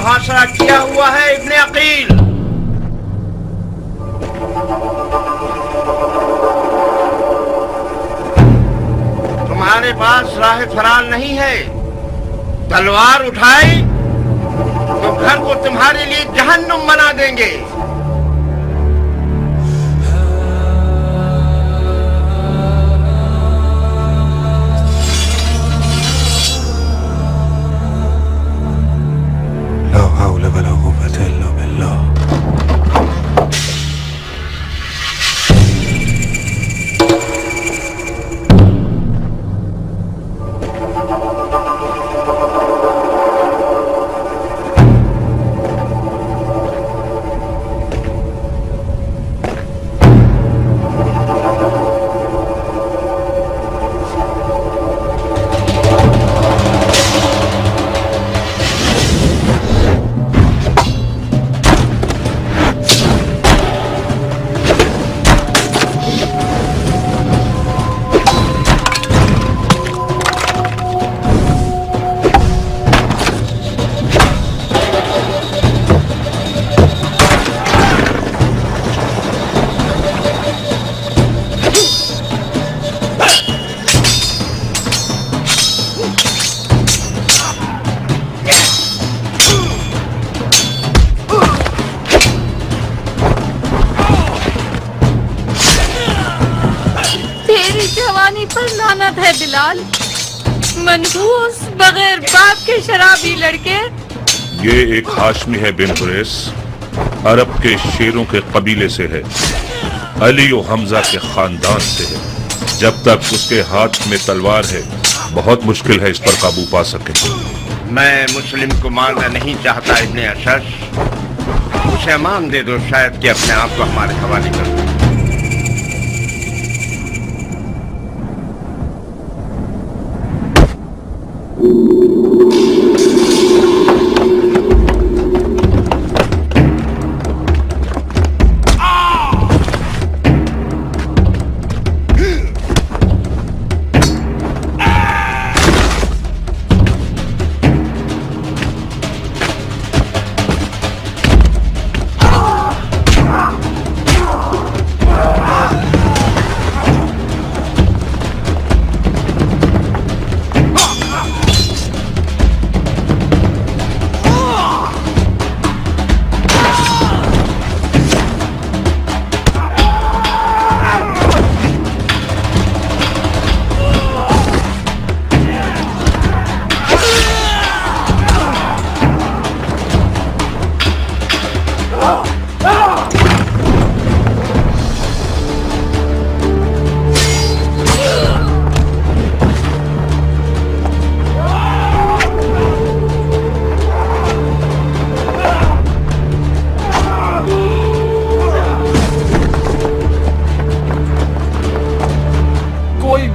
मुहासरा किया हुआ है इब्ने अकील। तुम्हारे पास राह फरार नहीं है। तलवार उठाई तो घर को तुम्हारे लिए जहन्नुम बना देंगे। ला हौला वला कुव्वता इल्ला बिल्लाह। पर लानत है बिलाल, मनहूस बगैर बाप के शराबी लड़के। ये एक हाशमी है बिन कुरैश, अरब के शेरों के कबीले से है, अली और हमजा के खानदान से है। जब तक उसके हाथ में तलवार है बहुत मुश्किल है इस पर काबू पा सके। मैं मुस्लिम को मारना नहीं चाहता इब्ने अशश, उसे अमान दे दो, शायद कि अपने आप को हमारे हवाले कर दो।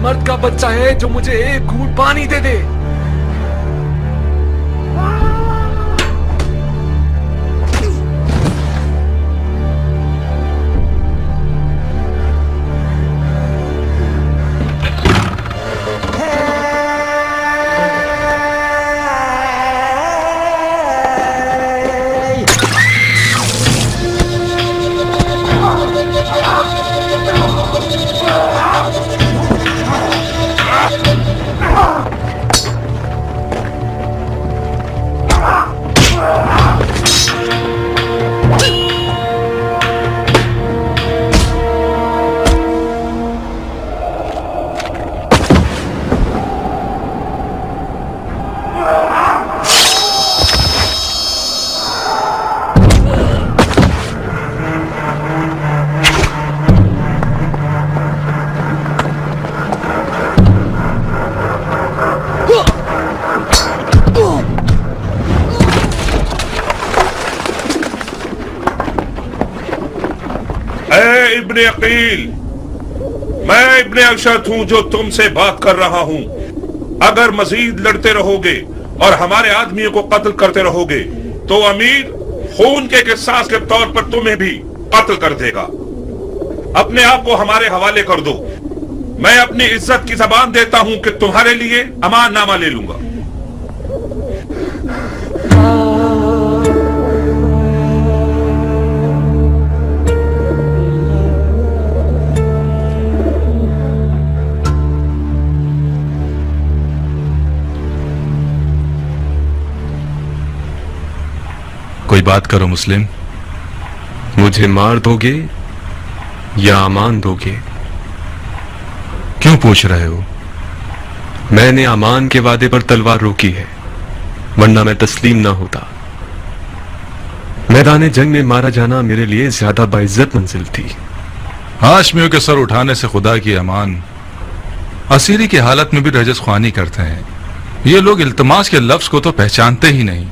मर्द का बच्चा है जो मुझे एक घूंट पानी दे दे। इब्ने अकील, मैं इब्ने अशद हूं जो तुमसे बात कर रहा हूं। अगर मजीद लड़ते रहोगे और हमारे आदमियों को कत्ल करते रहोगे तो अमीर खून के किसास के तौर पर तुम्हें भी कत्ल कर देगा। अपने आप को हमारे हवाले कर दो। मैं अपनी इज्जत की जबान देता हूं कि तुम्हारे लिए अमाननामा ले लूंगा। कोई बात करो मुस्लिम। मुझे मार दोगे या अमान दोगे? क्यों पूछ रहे हो? मैंने अमान के वादे पर तलवार रोकी है, वरना मैं तस्लीम ना होता। मैदान जंग में मारा जाना मेरे लिए ज्यादा बाइज्जत मंजिल थी। हाशमियों के सर उठाने से खुदा की अमान। असीरी की हालत में भी रजस ख्वानी करते हैं। ये लोग इल्तमास के लफ्ज को तो पहचानते ही नहीं।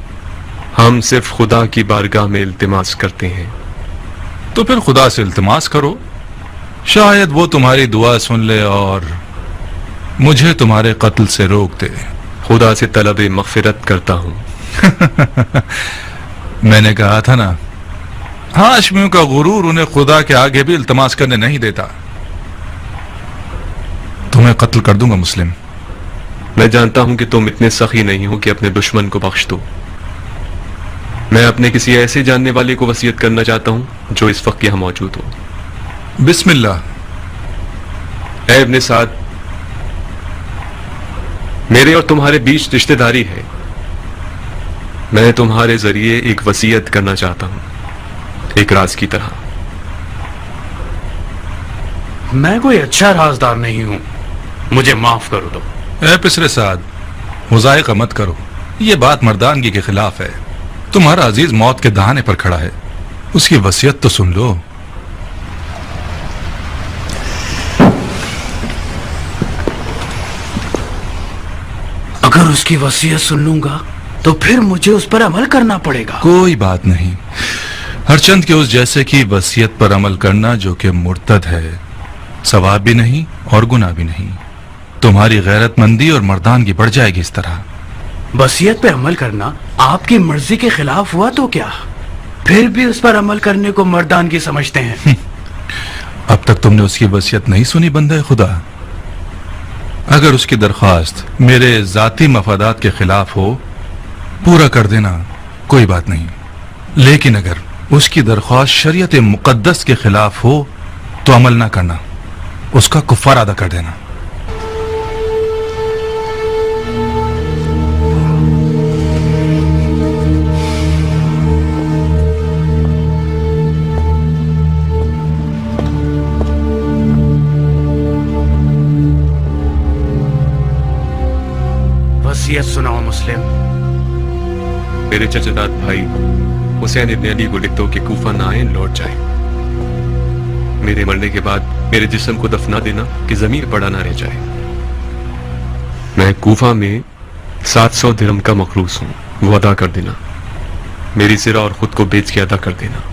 हम सिर्फ खुदा की बारगाह में इल्तिमास करते हैं। तो फिर खुदा से इल्तिमास करो, शायद वो तुम्हारी दुआ सुन ले और मुझे तुम्हारे कत्ल से रोक दे। खुदा से तलब मगफिरत करता हूं। मैंने कहा था ना, हाशमियों का गुरूर उन्हें खुदा के आगे भी इल्तमास करने नहीं देता। तुम्हें कत्ल कर दूंगा मुस्लिम। मैं जानता हूं कि तुम इतने सखी नहीं हो कि अपने दुश्मन को बख्श दो। मैं अपने किसी ऐसे जानने वाले को वसीयत करना चाहता हूं जो इस वक्त यहां मौजूद हो। बिस्मिल्लाह। ऐ इब्ने साद, मेरे और तुम्हारे बीच रिश्तेदारी है। मैं तुम्हारे जरिए एक वसीयत करना चाहता हूं, एक राज की तरह। मैं कोई अच्छा राजदार नहीं हूं, मुझे माफ करो दो। ऐ पिसरे साद, मुजायका मत करो। ये बात मर्दानगी के खिलाफ है। तुम्हारा अजीज मौत के दहाने पर खड़ा है, उसकी वसीयत तो सुन लो। अगर उसकी वसीयत सुन लूंगा तो फिर मुझे उस पर अमल करना पड़ेगा। कोई बात नहीं। हरचंद के उस जैसे की वसीयत पर अमल करना जो कि मुर्तद है, सवाब भी नहीं और गुनाह भी नहीं। तुम्हारी गैरतमंदी और मर्दानगी बढ़ जाएगी इस तरह। वसीयत पे अमल करना आपकी मर्जी के खिलाफ हुआ तो क्या? फिर भी उस पर अमल करने को मर्दानगी समझते हैं। अब तक तुमने उसकी वसीयत नहीं सुनी बंदे खुदा? अगर उसकी दरख्वास्त मेरे जाती मफादात के खिलाफ हो, पूरा कर देना, कोई बात नहीं। लेकिन अगर उसकी दरख्वास्त शरीयत मुकद्दस के खिलाफ हो तो अमल ना करना, उसका कुफ्फार अदा कर देना। वसीयत सुनाओ मुस्लिम। मेरे चचेदार भाई हुसैन इब्ने अली को लिख दो कि कूफा ना आए, लौट जाए। मेरे मरने के बाद मेरे जिस्म को दफना देना कि जमीन पड़ा ना रह जाए। मैं कूफा में 700 दिरहम का मखलूस हूं, वो अदा कर देना। मेरी सिरा और खुद को बेच के अदा कर देना।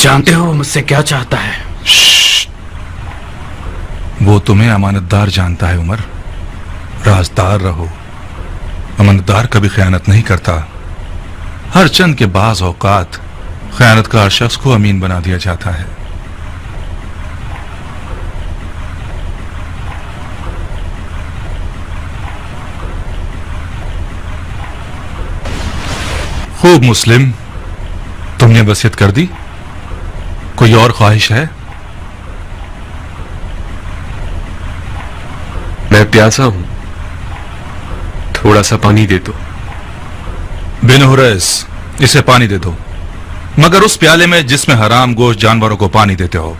जानते हो वो मुझसे क्या चाहता है? वो तुम्हें अमानतदार जानता है उमर। राजदार रहो। अमानतदार कभी खयानत नहीं करता। हर चंद के बाज औकात खयानतकार शख्स को अमीन बना दिया जाता है। खूब मुस्लिम, तुमने वसीयत कर दी। कोई और ख्वाहिश है? मैं प्यासा हूं, थोड़ा सा पानी दे दो। बिन हुरैस, इसे पानी दे दो, मगर उस प्याले में जिसमें हराम गोश्त जानवरों को पानी देते हो।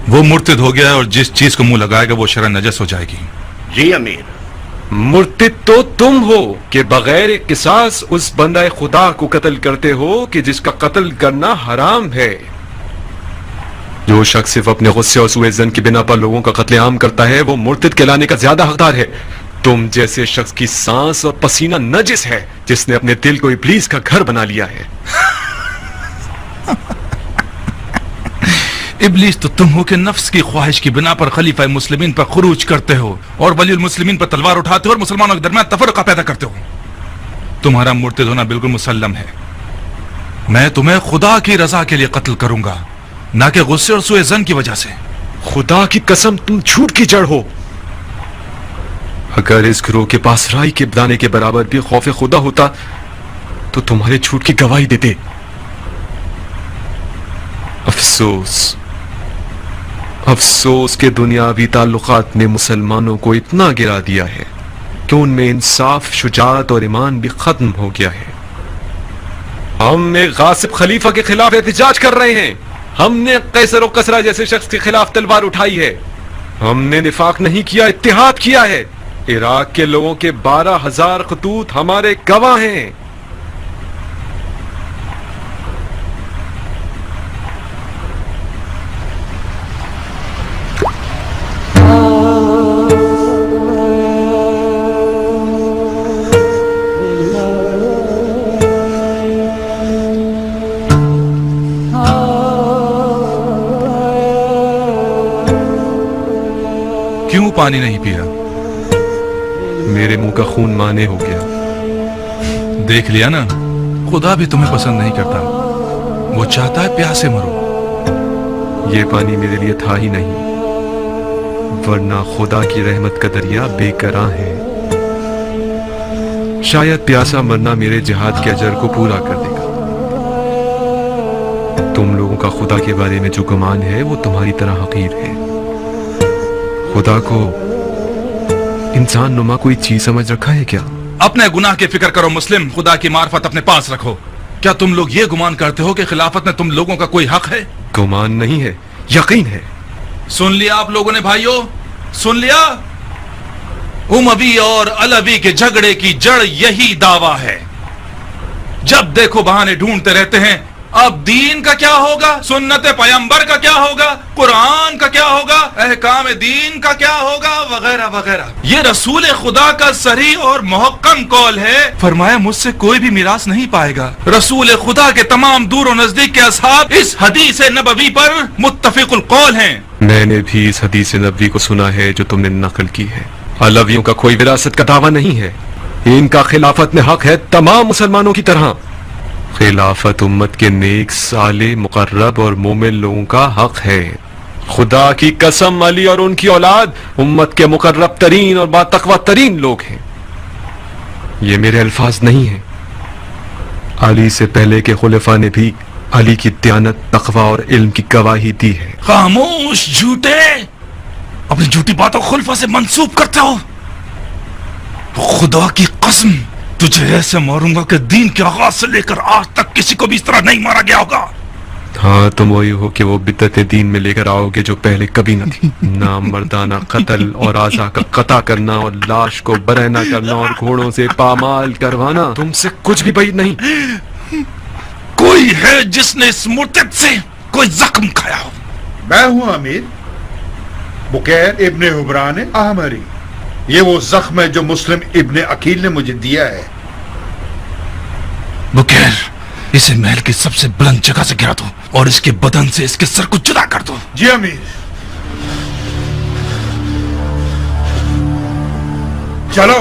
वो मुर्तिद हो गया और जिस चीज को मुंह लगाएगा वो शरन नजस हो जाएगी। जी अमीर। मुर्तिद तो तुम हो कि बगैर किसास उस बंदा खुदा को कत्ल करते हो कि जिसका कत्ल करना हराम है। जो शख्स सिर्फ अपने गुस्से और सुएज़न की बिना पर लोगों का कत्लेआम करता है वो मुर्तिद कहलाने का ज्यादा हकदार है। तुम जैसे शख्स की सांस और पसीना नजिस है जिसने अपने दिल को इब्लीस का घर बना लिया है। इब्लीस तो तुम हो कि नफ्स की ख्वाहिश की बिना पर खलीफा मुस्लिमीन पर खुरूज करते हो और वलीउल मुस्लिमीन पर तलवार उठाते हो और मुसलमानों के दरमियान तफरका पैदा करते हो। तुम्हारा मुर्तिद होना बिल्कुल मुसल्लम है। मैं तुम्हें खुदा की रजा के लिए कत्ल करूंगा, ना कि गुस्से और सुए जन की वजह से। खुदा की कसम, तुम झूठ की जड़ हो। अगर इस गिरोह के पास राई के दाने के बराबर भी खौफ खुदा होता तो तुम्हारे झूठ की गवाही देते। अफसोस, अफसोस के दुनियावी ताल्लुकात ने मुसलमानों को इतना गिरा दिया है कि उनमें इंसाफ, शुजाअत और ईमान भी खत्म हो गया है। हम एक गासिब खलीफा के खिलाफ एहतजाज कर रहे हैं। हमने कैसर और कसरा जैसे शख्स के खिलाफ तलवार उठाई है। हमने निफाक नहीं किया, इत्तेहाद किया है। इराक के लोगों के 12,000 खतूत हमारे गवाह हैं। क्यों पानी नहीं पिया? मेरे मुंह का खून माने हो गया। देख लिया ना, खुदा भी तुम्हें पसंद नहीं करता। वो चाहता है प्यासे मरो। ये पानी मेरे लिए था ही नहीं, वरना खुदा की रहमत का दरिया बेकरां है। शायद प्यासा मरना मेरे जिहाद के अजर को पूरा कर देगा। तुम लोगों का खुदा के बारे में जो गुमान है वो तुम्हारी तरह हकीर है। खुदा को इंसान नुमा कोई चीज समझ रखा है क्या? अपने गुनाह की फिक्र करो मुस्लिम, खुदा की मार्फत अपने पास रखो। क्या तुम लोग ये गुमान करते हो कि खिलाफत में तुम लोगों का कोई हक है? गुमान नहीं है, यकीन है। सुन लिया आप लोगों ने भाइयों, सुन लिया? उमवी और अलवी के झगड़े की जड़ यही दावा है। जब देखो बहाने ढूंढते रहते हैं। अब दीन का क्या होगा, सुन्नत पैगंबर का क्या होगा, कुरान का क्या होगा, अहकाम दीन का क्या होगा, वगैरह वगैरह। ये रसूल खुदा का सही और मुहक्कम कौल है। फरमाया मुझसे कोई भी मिरास नहीं पाएगा। रसूल खुदा के तमाम दूर और नजदीक के असहाब इस हदीस नबवी पर मुत्तफिकुल कौल हैं। मैंने भी इस हदीस नबवी को सुना है जो तुमने नकल की है। अलवियों का कोई विरासत का दावा नहीं है। इनका खिलाफत में हक है तमाम मुसलमानों की तरह। खिलाफत उम्मत के नेक, साले, मुकर्रब और मोमिन लोगों का हक है। खुदा की कसम, अली और उनकी औलाद उम्मत के मुकर्रब तरीन और बातकवा तरीन लोग हैं। ये मेरे अल्फाज नहीं हैं। अली से पहले के खुलफा ने भी अली की दयानत, तकवा और इल्म की गवाही दी है। खामोश झूठे, अपनी झूठी बातों खुलफा से मंसूब करते हो। खुदा की कसम, तुझे ऐसे मारूंगा कि दीन के आगाज से लेकर आज तक किसी को भी इस तरह नहीं मारा गया होगा। हाँ, तुम वही हो कि वो बिद्दत दीन में लेकर आओगे जो पहले कभी न थी। नाम मर्दाना कत्ल और आजा का कता करना और लाश को बरहना करना और घोड़ों से पामाल करवाना तुमसे कुछ भी بعید नहीं। कोई है जिसने इस मुर्तद से कोई जख्म खाया हो? मैं हूं अमीर, बुकैर इब्ने हुबरान अहमरी। ये वो जख्म है जो मुस्लिम इब्ने अकील ने मुझे दिया है। बुकैर, इसे महल की सबसे बुलंद जगह से गिरा दो और इसके बदन से इसके सर को जुदा कर दो। जी अमीर। चलो।